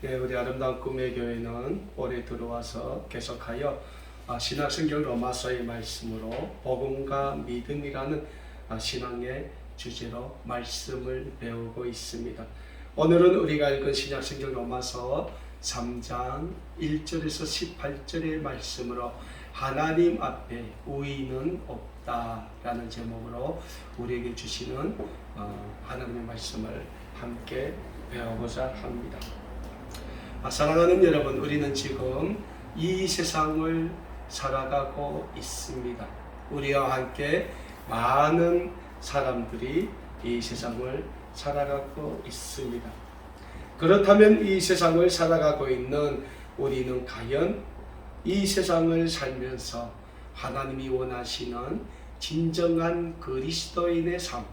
우리 아름다운 꿈의 교회는 올해 들어와서 계속하여 신약성경 로마서의 말씀으로 복음과 믿음이라는 신앙의 주제로 말씀을 배우고 있습니다. 오늘은 우리가 읽은 신약성경 로마서 3장 1절에서 18절의 말씀으로 하나님 앞에 의인은 없다라는 제목으로 우리에게 주시는 하나님의 말씀을 함께 배워보자 합니다. 사랑하는 여러분, 우리는 지금 이 세상을 살아가고 있습니다. 우리와 함께 많은 사람들이 이 세상을 살아가고 있습니다. 그렇다면 이 세상을 살아가고 있는 우리는 과연 이 세상을 살면서 하나님이 원하시는 진정한 그리스도인의 삶,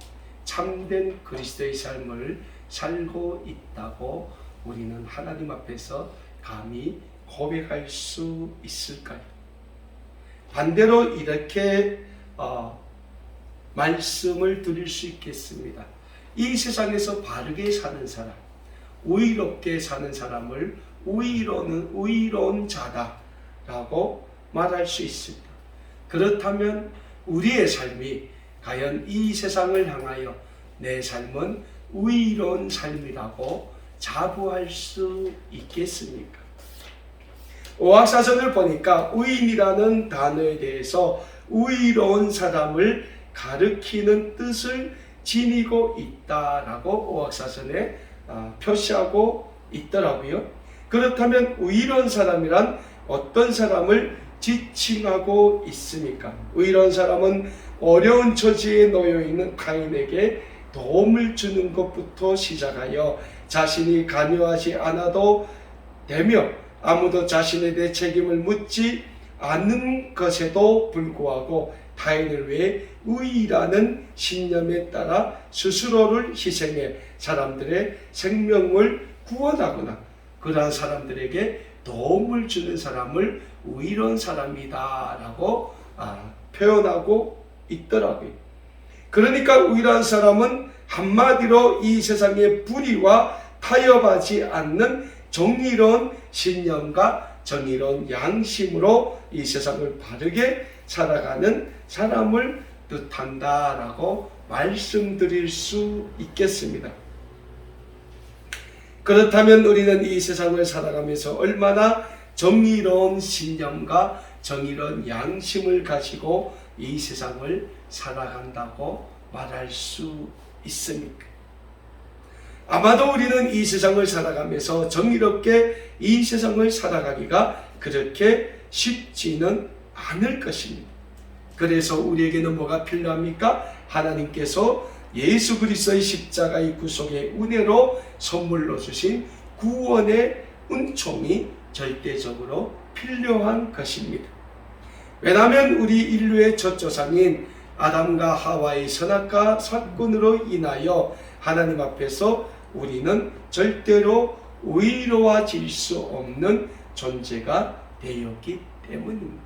참된 그리스도의 삶을 살고 있다고 우리는 하나님 앞에서 감히 고백할 수 있을까요? 반대로 이렇게 말씀을 드릴 수 있겠습니다. 이 세상에서 바르게 사는 사람, 의롭게 사는 사람을 의로운 자다라고 말할 수 있습니다. 그렇다면 우리의 삶이 과연 이 세상을 향하여 내 삶은 의로운 삶이라고 자부할 수 있겠습니까? 오학사전을 보니까 의인이라는 단어에 대해서 의로운 사람을 가리키는 뜻을 지니고 있다라고 오학사전에 표시하고 있더라고요. 그렇다면 의로운 사람이란 어떤 사람을 지칭하고 있습니까? 의로운 사람은 어려운 처지에 놓여 있는 타인에게 도움을 주는 것부터 시작하여 자신이 관여하지 않아도 되며 아무도 자신에 대해 책임을 묻지 않는 것에도 불구하고 타인을 위해 의라는 신념에 따라 스스로를 희생해 사람들의 생명을 구원하거나 그러한 사람들에게 도움을 주는 사람을 의로운 사람이다 라고 표현하고 있더라고요. 그러니까 의로운 사람은 한마디로 이 세상의 불의와 타협하지 않는 정의로운 신념과 정의로운 양심으로 이 세상을 바르게 살아가는 사람을 뜻한다라고 말씀드릴 수 있겠습니다. 그렇다면 우리는 이 세상을 살아가면서 얼마나 정의로운 신념과 정의로운 양심을 가지고 이 세상을 살아간다고 말할 수 있습니까? 아마도 우리는 이 세상을 살아가면서 정의롭게 이 세상을 살아가기가 그렇게 쉽지는 않을 것입니다. 그래서 우리에게는 뭐가 필요합니까? 하나님께서 예수 그리스도의 십자가의 구속의 은혜로 선물로 주신 구원의 은총이 절대적으로 필요한 것입니다. 왜냐하면 우리 인류의 첫 조상인 아담과 하와의 선악과 사건으로 인하여 하나님 앞에서 우리는 절대로 의로워질 수 없는 존재가 되었기 때문입니다.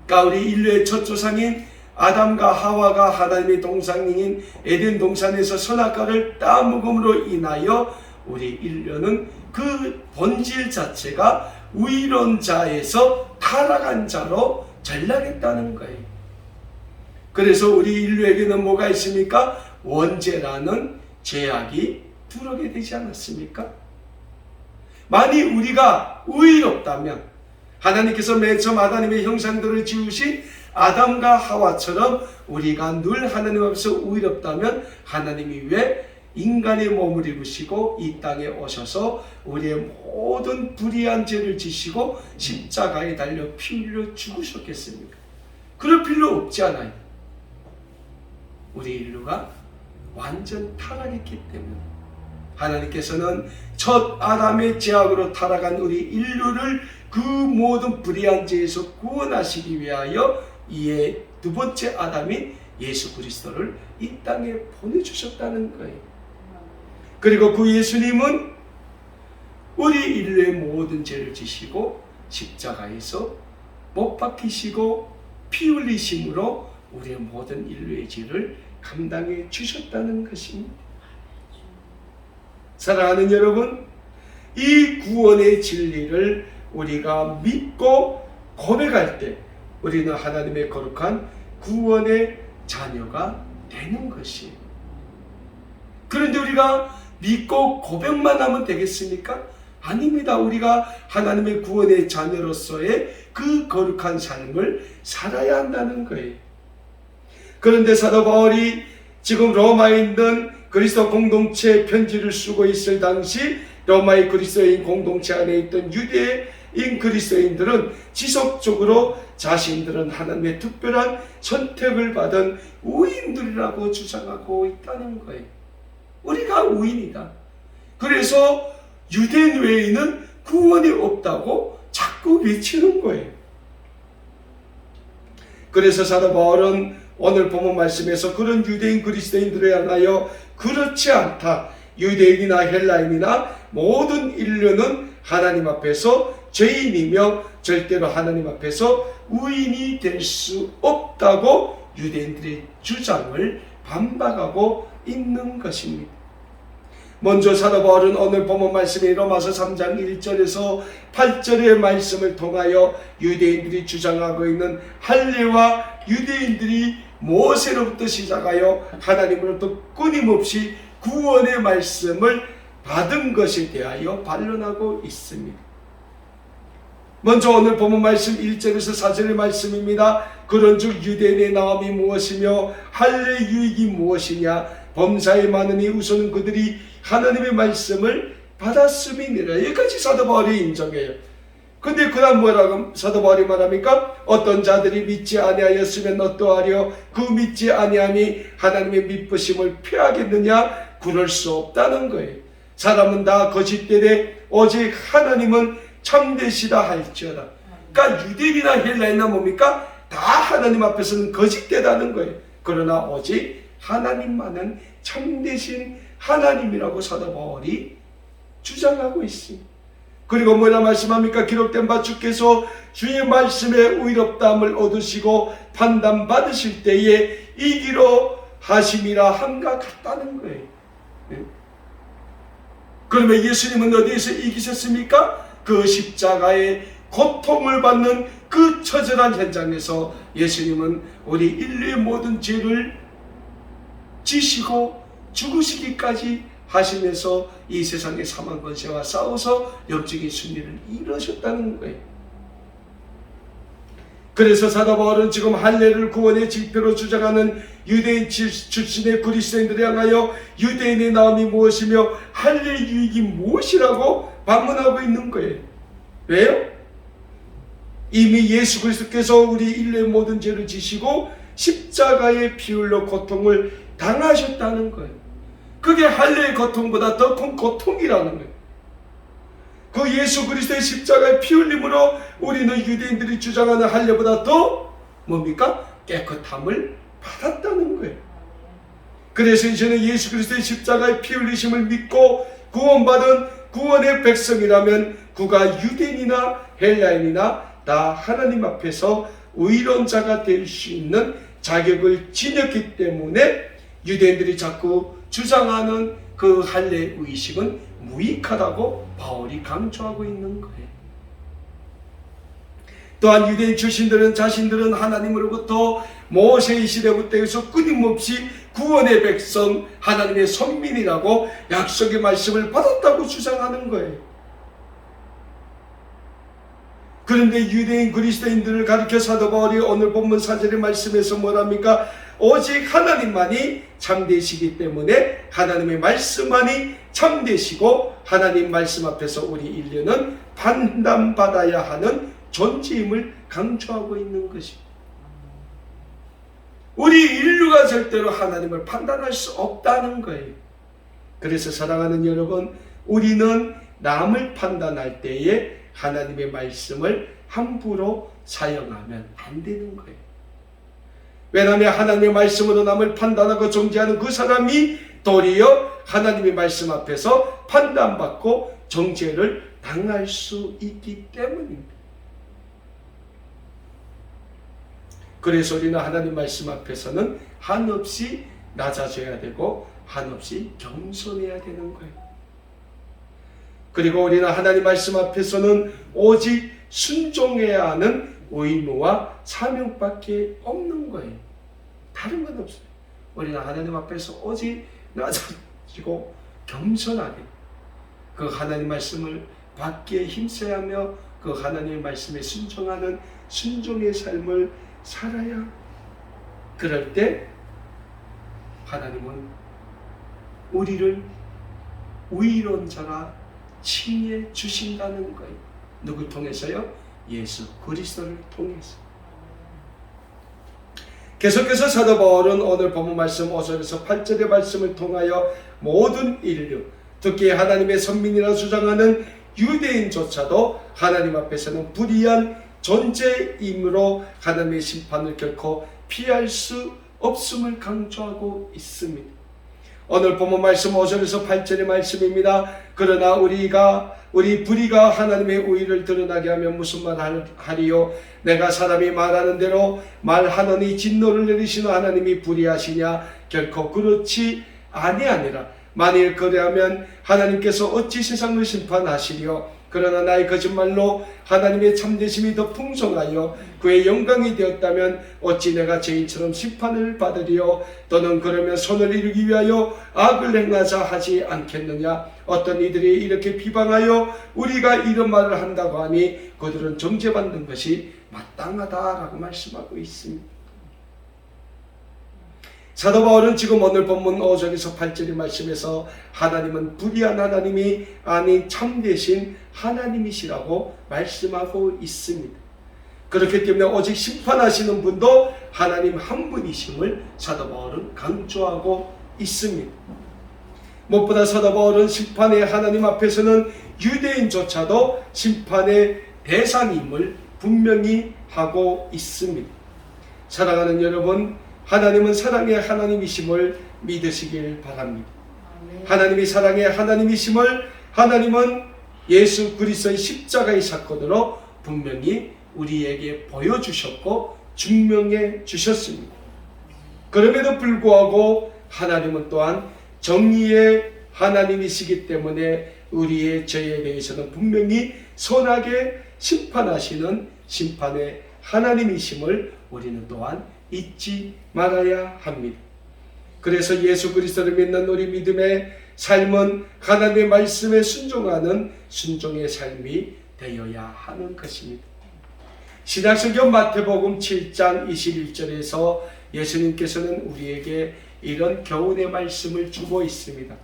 그러니까 우리 인류의 첫 조상인 아담과 하와가 하나님의 동산인 에덴 동산에서 선악과를 따먹음으로 인하여 우리 인류는 그 본질 자체가 의로운 자에서 타락한 자로 전락했다는 거예요. 그래서 우리 인류에게는 뭐가 있습니까? 원죄라는 죄악이 들어오게 되지 않았습니까? 만일 우리가 의롭다면 하나님께서 맨 처음 아담의 형상들을 지으신 아담과 하와처럼 우리가 늘 하나님 앞에서 의롭다면 하나님이 왜 인간의 몸을 입으시고 이 땅에 오셔서 우리의 모든 불의한 죄를 지시고 십자가에 달려 피 흘려 죽으셨겠습니까? 그럴 필요 없지 않아요. 우리 인류가 완전 타락했기 때문에 하나님께서는 첫 아담의 죄악으로 타락한 우리 인류를 그 모든 불의한 죄에서 구원하시기 위하여 이에 두 번째 아담인 예수 그리스도를 이 땅에 보내주셨다는 거예요. 그리고 그 예수님은 우리 인류의 모든 죄를 지시고 십자가에서 못 박히시고 피 흘리심으로 우리의 모든 인류의 죄를 감당해 주셨다는 것입니다. 사랑하는 여러분, 이 구원의 진리를 우리가 믿고 고백할 때 우리는 하나님의 거룩한 구원의 자녀가 되는 것이에요. 그런데 우리가 믿고 고백만 하면 되겠습니까? 아닙니다. 우리가 하나님의 구원의 자녀로서의 그 거룩한 삶을 살아야 한다는 거예요. 그런데 사도 바울이 지금 로마에 있는 그리스도 공동체에 편지를 쓰고 있을 당시 로마의 그리스도인 공동체 안에 있던 유대인 그리스도인들은 지속적으로 자신들은 하나님의 특별한 선택을 받은 우인들이라고 주장하고 있다는 거예요. 우리가 우인이다. 그래서 유대인 외에는 구원이 없다고 자꾸 외치는 거예요. 그래서 사도 바울은 오늘 본문 말씀에서 그런 유대인 그리스도인들에 향하여 그렇지 않다. 유대인이나 헬라인이나 모든 인류는 하나님 앞에서 죄인이며 절대로 하나님 앞에서 의인이 될 수 없다고 유대인들의 주장을 반박하고 있는 것입니다. 먼저 사도 바울은 오늘 본문 말씀인 로마서 3장 1절에서 8절의 말씀을 통하여 유대인들이 주장하고 있는 할례와 유대인들이 모세로부터 시작하여 하나님으로부터 끊임없이 구원의 말씀을 받은 것에 대하여 반론하고 있습니다. 먼저 오늘 본문 말씀 1절에서 4절의 말씀입니다. 그런즉 유대인의 나음이 무엇이며 할례의 유익이 무엇이냐? 범사에 많으니 우선은 그들이 하나님의 말씀을 받았음이니라. 여기까지 사도 바울이 인정해요. 근데 그 다음 뭐라고 사도 바울이 말합니까? 어떤 자들이 믿지 아니하였으면 어떠하려? 그 믿지 아니함이 하나님의 믿으심을 피하겠느냐? 그럴 수 없다는 거예요. 사람은 다 거짓되되 오직 하나님은 참되시다 할지어다. 그러니까 유대인이나 헬라인이나 뭡니까? 다 하나님 앞에서는 거짓되다는 거예요. 그러나 오직 하나님만은 참되신 하나님이라고 사도 바울이 주장하고 있습니다. 그리고 뭐라 말씀합니까? 기록된 바 주께서 주의 말씀에 의롭다함을 얻으시고 판단받으실 때에 이기로 하심이라 함과 같다는 거예요. 그러면 예수님은 어디에서 이기셨습니까? 그 십자가의 고통을 받는 그 처절한 현장에서 예수님은 우리 인류의 모든 죄를 지시고 죽으시기까지 하시면서 이 세상의 사망 권세와 싸워서 영적인 승리를 이루셨다는 거예요. 그래서 사도 바울은 지금 할례를 구원의 지표로 주장하는 유대인 출신의 그리스도인들에 향하여 유대인의 나음이 무엇이며 할례의 유익이 무엇이라고 반문하고 있는 거예요. 왜요? 이미 예수 그리스도께서 우리 인류의 모든 죄를 지시고 십자가의 피 흘려 고통을 당하셨다는 거예요. 그게 할례의 고통보다 더 큰 고통이라는 거예요. 그 예수 그리스도의 십자가의 피 흘림으로 우리는 유대인들이 주장하는 할례보다 더 뭡니까? 깨끗함을 받았다는 거예요. 그래서 이제는 예수 그리스도의 십자가의 피 흘리심을 믿고 구원받은 구원의 백성이라면 그가 유대인이나 헬라인이나 다 하나님 앞에서 의로운 자가 될 수 있는 자격을 지녔기 때문에 유대인들이 자꾸 주장하는 그 할례 의식은 무익하다고 바울이 강조하고 있는 거예요. 또한 유대인 출신들은 자신들은 하나님으로부터 모세의 시대부터 해서 끊임없이 구원의 백성, 하나님의 선민이라고 약속의 말씀을 받았다고 주장하는 거예요. 그런데 유대인 그리스도인들을 가리켜 사도 바울이 오늘 본문 4절의 말씀에서 뭐랍니까? 오직 하나님만이 참되시기 때문에 하나님의 말씀만이 참되시고 하나님 말씀 앞에서 우리 인류는 판단받아야 하는 존재임을 강조하고 있는 것입니다. 우리 인류가 절대로 하나님을 판단할 수 없다는 거예요. 그래서 사랑하는 여러분, 우리는 남을 판단할 때에 하나님의 말씀을 함부로 사용하면 안 되는 거예요. 왜냐하면 하나님의 말씀으로 남을 판단하고 정죄하는 그 사람이 도리어 하나님의 말씀 앞에서 판단받고 정죄를 당할 수 있기 때문입니다. 그래서 우리는 하나님 말씀 앞에서는 한없이 낮아져야 되고 한없이 겸손해야 되는 거예요. 그리고 우리는 하나님 말씀 앞에서는 오직 순종해야 하는 의무와 사명밖에 없는 거예요. 다른 건 없어요. 우리는 하나님 앞에서 오직 낮아지고 겸손하게 그 하나님 말씀을 받기에 힘써야 하며 그 하나님 말씀에 순종하는 순종의 삶을 살아야, 그럴 때 하나님은 우리를 의로운 자라 칭해 주신다는 거예요. 누굴 통해서요? 예수 그리스도를 통해서. 계속해서 사도 바울은 오늘 본문 말씀 5절에서 8절의 말씀을 통하여 모든 인류, 특히 하나님의 선민이라 주장하는 유대인조차도 하나님 앞에서는 불의한 존재이므로 하나님의 심판을 결코 피할 수 없음을 강조하고 있습니다. 오늘 본문 말씀 5절에서 8절의 말씀입니다. 그러나 우리 불의가 하나님의 의를 드러나게 하면 무슨 말 하리요? 내가 사람이 말하는 대로 말하노니 진노를 내리시는 하나님이 불의하시냐? 결코 그렇지 아니하니라. 만일 그래하면 하나님께서 어찌 세상을 심판하시리요? 그러나 나의 거짓말로 하나님의 참되심이 더 풍성하여 그의 영광이 되었다면 어찌 내가 죄인처럼 심판을 받으리요? 또는 그러면 선을 이루기 위하여 악을 행하자 하지 않겠느냐? 어떤 이들이 이렇게 비방하여 우리가 이런 말을 한다고 하니 그들은 정죄받는 것이 마땅하다라고 말씀하고 있습니다. 사도 바울은 지금 오늘 본문 5절에서 8절의 말씀에서 하나님은 불의한 하나님이 아닌 참되신 하나님이시라고 말씀하고 있습니다. 그렇기 때문에 오직 심판하시는 분도 하나님 한 분이심을 사도 바울은 강조하고 있습니다. 무엇보다 사도 바울은 심판의 하나님 앞에서는 유대인조차도 심판의 대상임을 분명히 하고 있습니다. 사랑하는 여러분, 하나님은 사랑의 하나님이심을 믿으시길 바랍니다. 하나님이 사랑의 하나님이심을 하나님은 예수 그리스도의 십자가의 사건으로 분명히 우리에게 보여주셨고 증명해 주셨습니다. 그럼에도 불구하고 하나님은 또한 정의의 하나님이시기 때문에 우리의 죄에 대해서는 분명히 선하게 심판하시는 심판의 하나님이심을 우리는 또한 잊지 말아야 합니다. 그래서 예수 그리스도를 믿는 우리 믿음의 삶은 하나님의 말씀에 순종하는 순종의 삶이 되어야 하는 것입니다. 신약성경 마태복음 7장 21절에서 예수님께서는 우리에게 이런 교훈의 말씀을 주고 있습니다.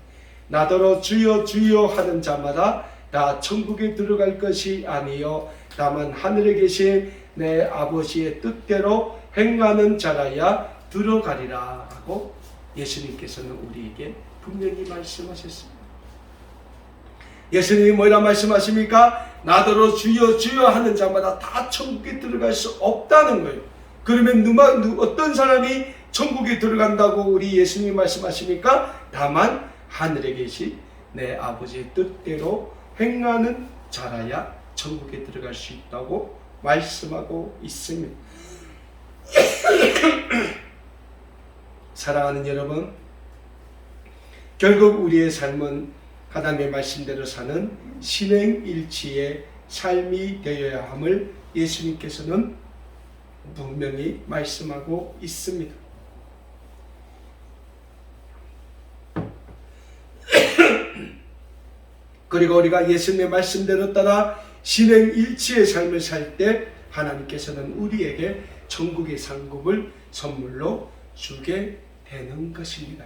나더러 주여 주여 하는 자마다 다 천국에 들어갈 것이 아니요 다만 하늘에 계신 내 아버지의 뜻대로 행하는 자라야 들어가리라 라고 예수님께서는 우리에게 분명히 말씀하셨습니다. 예수님이 뭐라 말씀하십니까? 나더러 주여 주여 하는 자마다 다 천국에 들어갈 수 없다는 거예요. 그러면 어떤 사람이 천국에 들어간다고 우리 예수님이 말씀하십니까? 다만 하늘에 계신 내 아버지의 뜻대로 행하는 자라야 천국에 들어갈 수 있다고 말씀하고 있습니다. 사랑하는 여러분, 결국 우리의 삶은 하나님의 말씀대로 사는 신행일치의 삶이 되어야 함을 예수님께서는 분명히 말씀하고 있습니다. 그리고 우리가 예수님의 말씀대로 따라 신행일치의 삶을 살 때 하나님께서는 우리에게 천국의 상급을 선물로 주게 되는 것입니다.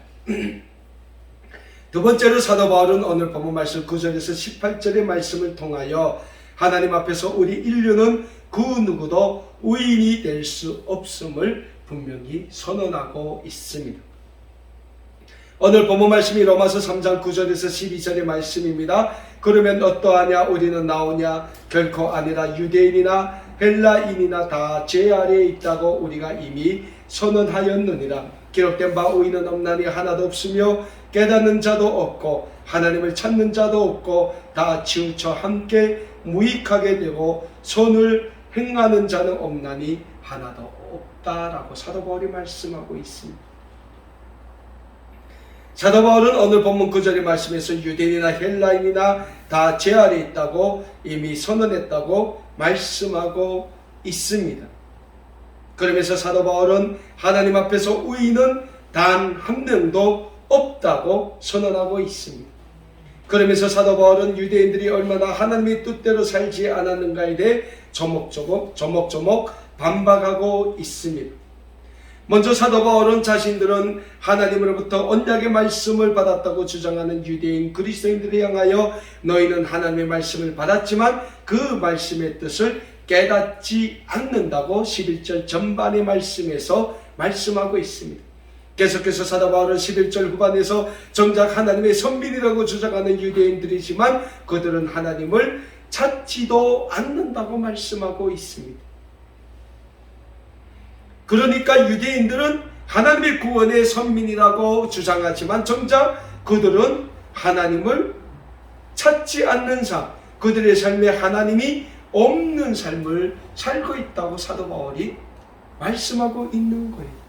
두 번째로 사도 바울은 오늘 본문 말씀 9절에서 18절의 말씀을 통하여 하나님 앞에서 우리 인류는 그 누구도 의인이 될 수 없음을 분명히 선언하고 있습니다. 오늘 본문 말씀이 로마서 3장 9절에서 12절의 말씀입니다. 그러면 어떠하냐? 우리는 나오냐? 결코 아니라 유대인이나 헬라인이나 다 죄 아래에 있다고 우리가 이미 선언하였느니라. 기록된 바 의인은 없나니 하나도 없으며 깨닫는 자도 없고 하나님을 찾는 자도 없고 다 치우쳐 함께 무익하게 되고 선을 행하는 자는 없나니 하나도 없다라고 사도 바울이 말씀하고 있습니다. 사도 바울은 오늘 본문 9절의 말씀에서 유대인이나 헬라인이나 다 제 아래 있다고 이미 선언했다고 말씀하고 있습니다. 그러면서 사도 바울은 하나님 앞에서 의인은 단 한 명도 없다고 선언하고 있습니다. 그러면서 사도 바울은 유대인들이 얼마나 하나님의 뜻대로 살지 않았는가에 대해 조목조목 반박하고 있습니다. 먼저 사도 바울은 자신들은 하나님으로부터 언약의 말씀을 받았다고 주장하는 유대인 그리스도인들을 향하여 너희는 하나님의 말씀을 받았지만 그 말씀의 뜻을 깨닫지 않는다고 11절 전반의 말씀에서 말씀하고 있습니다. 계속해서 사도 바울은 11절 후반에서 정작 하나님의 선민이라고 주장하는 유대인들이지만 그들은 하나님을 찾지도 않는다고 말씀하고 있습니다. 그러니까 유대인들은 하나님의 구원의 선민이라고 주장하지만 정작 그들은 하나님을 찾지 않는 삶, 그들의 삶에 하나님이 없는 삶을 살고 있다고 사도 바울이 말씀하고 있는 거예요.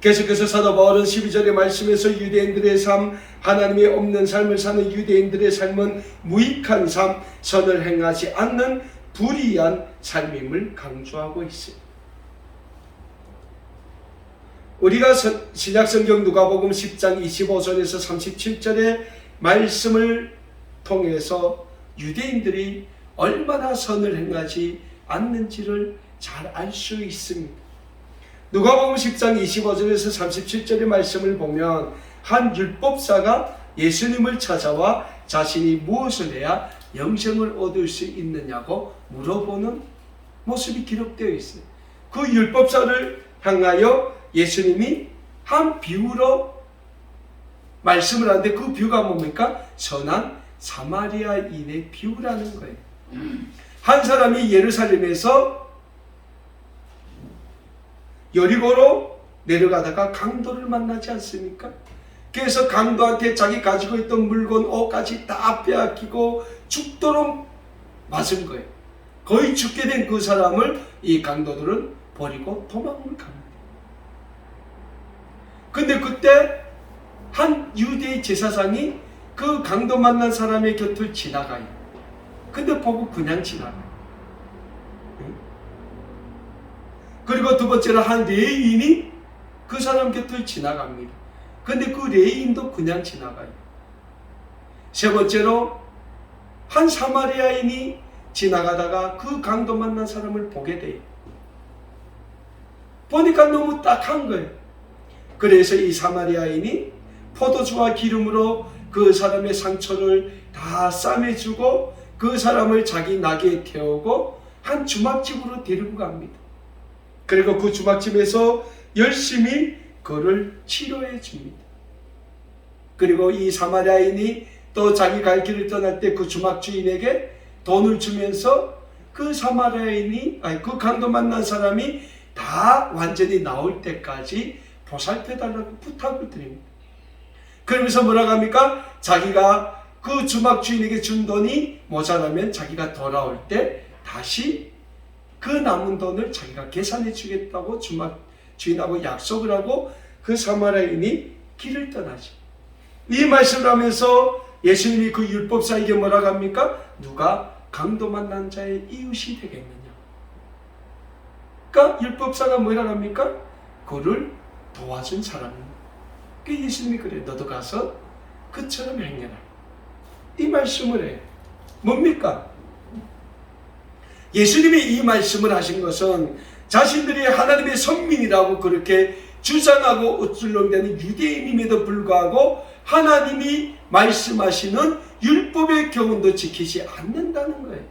계속해서 사도 바울은 12절의 말씀에서 유대인들의 삶, 하나님이 없는 삶을 사는 유대인들의 삶은 무익한 삶, 선을 행하지 않는 불의한 삶임을 강조하고 있습니다. 우리가 신약성경 누가복음 10장 25절에서 37절의 말씀을 통해서 유대인들이 얼마나 선을 행하지 않는지를 잘 알 수 있습니다. 누가복음 10장 25절에서 37절의 말씀을 보면 한 율법사가 예수님을 찾아와 자신이 무엇을 해야 영생을 얻을 수 있느냐고 물어보는 모습이 기록되어 있어요. 그 율법사를 향하여 예수님이 한 비유로 말씀을 하는데 그 비유가 뭡니까? 선한 사마리아인의 비유라는 거예요. 한 사람이 예루살렘에서 여리고로 내려가다가 강도를 만나지 않습니까? 그래서 강도한테 자기 가지고 있던 물건, 옷까지 다 빼앗기고 죽도록 맞은 거예요. 거의 죽게 된 그 사람을 이 강도들은 버리고 도망을 갑니다. 근데 그때 한 유대의 제사장이 그 강도 만난 사람의 곁을 지나가요. 근데 보고 그냥 지나가요. 그리고 두 번째로 한 레위인이 그 사람 곁을 지나갑니다. 근데 그 레위인도 그냥 지나가요. 세 번째로 한 사마리아인이 지나가다가 그 강도 만난 사람을 보게 돼요. 보니까 너무 딱한 거예요. 그래서 이 사마리아인이 포도주와 기름으로 그 사람의 상처를 다 싸매주고 그 사람을 자기 나귀에 태우고 한 주막집으로 데리고 갑니다. 그리고 그 주막집에서 열심히 그를 치료해 줍니다. 그리고 이 사마리아인이 또 자기 갈 길을 떠날 때 그 주막 주인에게 돈을 주면서 그 그 강도 만난 사람이 다 완전히 나올 때까지 보살펴달라고 부탁을 드립니다. 그러면서 뭐라고 합니까? 자기가 그 주막 주인에게 준 돈이 모자라면 자기가 돌아올 때 다시 그 남은 돈을 자기가 계산해 주겠다고 주막 주인하고 약속을 하고 그 사마리아인이 길을 떠나죠. 이 말씀을 하면서 예수님이 그 율법사에게 뭐라고 합니까? 누가 강도 만난 자의 이웃이 되겠느냐? 그러니까 율법사가 뭐라고 합니까? 그를 도와준 사람입니다. 그 예수님이 그래, 너도 가서 그처럼 행해라. 이 말씀을 해. 뭡니까? 예수님이 이 말씀을 하신 것은 자신들이 하나님의 선민이라고 그렇게 주장하고 우쭐렁대는 유대인임에도 불구하고 하나님이 말씀하시는 율법의 교훈도 지키지 않는다는 거예요.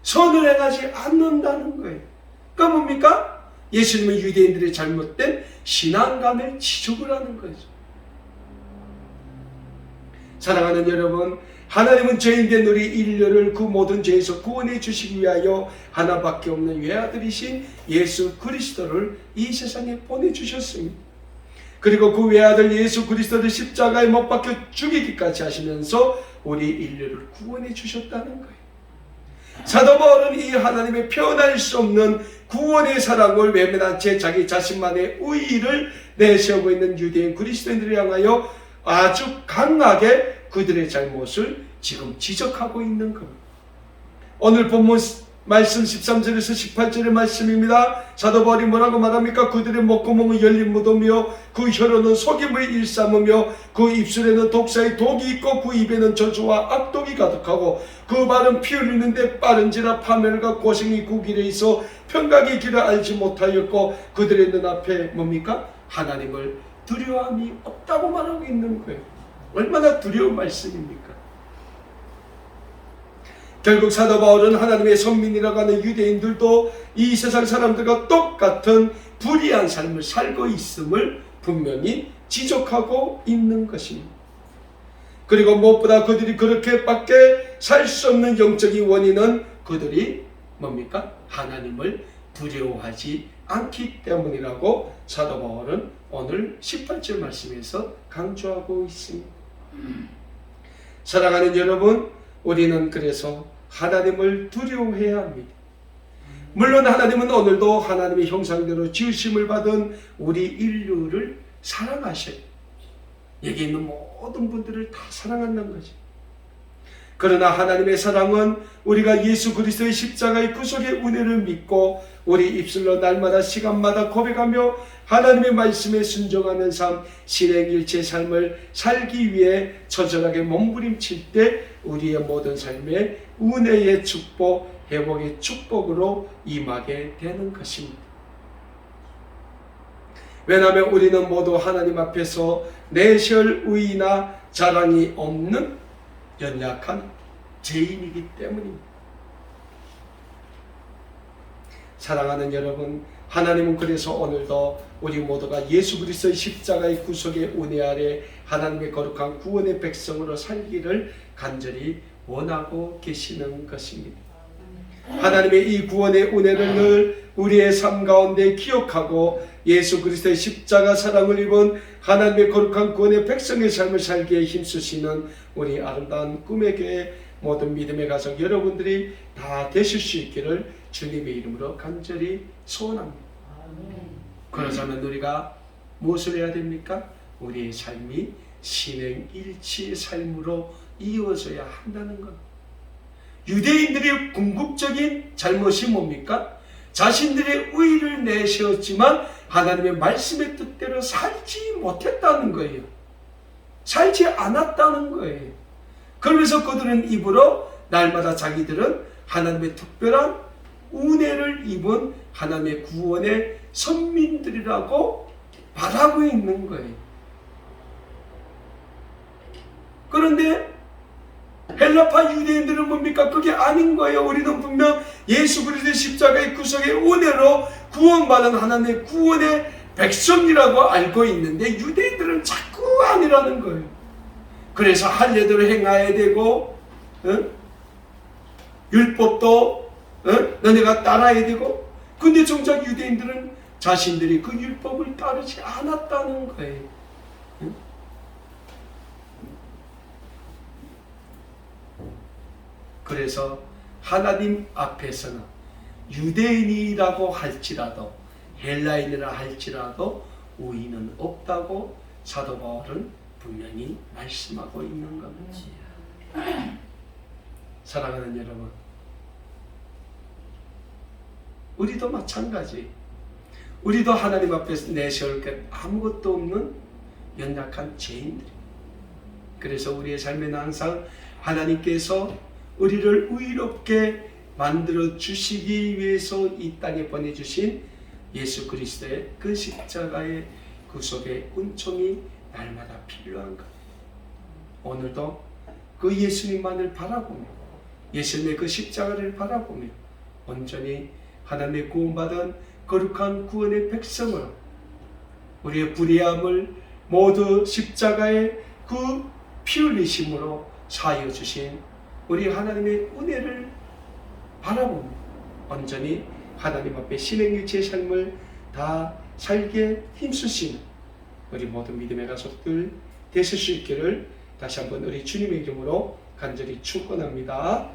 선을 행하지 않는다는 거예요. 그러니까 뭡니까? 예수님은 유대인들의 잘못된 신앙관을 지적을 하는 거죠. 사랑하는 여러분, 하나님은 죄인된 우리 인류를 그 모든 죄에서 구원해 주시기 위하여 하나밖에 없는 외아들이신 예수 그리스도를 이 세상에 보내주셨습니다. 그리고 그 외아들 예수 그리스도를 십자가에 못 박혀 죽이기까지 하시면서 우리 인류를 구원해 주셨다는 거예요. 사도 바울은 이 하나님의 표현할 수 없는 구원의 사랑을 외면한 채 자기 자신만의 의의를 내세우고 있는 유대인 그리스도인들을 향하여 아주 강하게 그들의 잘못을 지금 지적하고 있는 겁니다. 오늘 본문 말씀 13절에서 18절의 말씀입니다. 사도 바울이 뭐라고 말합니까? 그들의 목구멍은 열린 무덤이요 그 혀로는 속임을 일삼으며 그 입술에는 독사의 독이 있고 그 입에는 저주와 악독이 가득하고 그 말은 피 흘리는데 빠른지라 파멸과 고생이 그 길에 있어 평강의 길을 알지 못하였고 그들의 눈앞에 뭡니까? 하나님을 두려움이 없다고 말하고 있는 거예요. 얼마나 두려운 말씀입니까? 결국 사도 바울은 하나님의 선민이라고 하는 유대인들도 이 세상 사람들과 똑같은 불의한 삶을 살고 있음을 분명히 지적하고 있는 것입니다. 그리고 무엇보다 그들이 그렇게밖에 살 수 없는 영적인 원인은 그들이 뭡니까? 하나님을 두려워하지 않기 때문이라고 사도 바울은 오늘 18절 말씀에서 강조하고 있습니다. 사랑하는 여러분, 우리는 그래서 하나님을 두려워해야 합니다. 물론 하나님은 오늘도 하나님의 형상대로 지으심을 받은 우리 인류를 사랑하셔요. 여기 있는 모든 분들을 다 사랑한다는 거죠. 그러나 하나님의 사랑은 우리가 예수 그리스도의 십자가의 구속의 은혜를 믿고 우리 입술로 날마다 시간마다 고백하며 하나님의 말씀에 순종하는 삶, 실행일체 삶을 살기 위해 처절하게 몸부림칠 때 우리의 모든 삶에 은혜의 축복, 회복의 축복으로 임하게 되는 것입니다. 왜냐하면 우리는 모두 하나님 앞에서 내세울 의의나 자랑이 없는 연약한 죄인이기 때문입니다. 사랑하는 여러분, 하나님은 그래서 오늘도 우리 모두가 예수 그리스도의 십자가의 구속의 은혜 아래 하나님의 거룩한 구원의 백성으로 살기를 간절히 원하고 계시는 것입니다. 하나님의 이 구원의 은혜를 늘 우리의 삶 가운데 기억하고 예수 그리스도의 십자가 사랑을 입은 하나님의 거룩한 구원의 백성의 삶을 살기에 힘쓰시는 우리 아름다운 꿈의 교회 모든 믿음의 가족 여러분들이 다 되실 수 있기를 주님의 이름으로 간절히 소원합니다. 그러자면 우리가 무엇을 해야 됩니까? 우리의 삶이 신행일치의 삶으로 이어져야 한다는 것. 유대인들의 궁극적인 잘못이 뭡니까? 자신들의 의를 내세웠지만 하나님의 말씀의 뜻대로 살지 못했다는 거예요. 살지 않았다는 거예요. 그러면서 그들은 입으로 날마다 자기들은 하나님의 특별한 은혜를 입은 하나님의 구원의 선민들이라고 말하고 있는 거예요. 그런데 헬라파 유대인들은 뭡니까? 그게 아닌 거예요. 우리는 분명 예수 그리스도의 십자가의 구속의 은혜로 구원받은 하나님의 구원의 백성이라고 알고 있는데 유대인들은 자꾸 아니라는 거예요. 그래서 할례대로 행해야 되고 율법도 너네가 따라야 되고, 근데 정작 유대인들은 자신들이 그 율법을 따르지 않았다는 거예요. 그래서 하나님 앞에서는 유대인이라고 할지라도 헬라인이라 할지라도 의의는 없다고 사도 바울은 분명히 말씀하고 있는 겁니다. 사랑하는 여러분, 우리도 마찬가지. 우리도 하나님 앞에서 내세울 것 아무것도 없는 연약한 죄인들이. 그래서 우리의 삶에는 항상 하나님께서 우리를 의롭게 만들어 주시기 위해서 이 땅에 보내주신 예수 그리스도의 그 십자가의 구속의 은총이 날마다 필요한 것. 오늘도 그 예수님만을 바라보며 예수님의 그 십자가를 바라보며 온전히 하나님의 구원받은 거룩한 구원의 백성으로 우리의 불의함을 모두 십자가의 그 피 흘리심으로 사하여 주신 우리 하나님의 은혜를 바라보며 온전히 하나님 앞에 신행일체의 삶을 다 살게 힘쓰시는 우리 모든 믿음의 가족들 되실 수 있기를 다시 한번 우리 주님의 이름으로 간절히 축원합니다.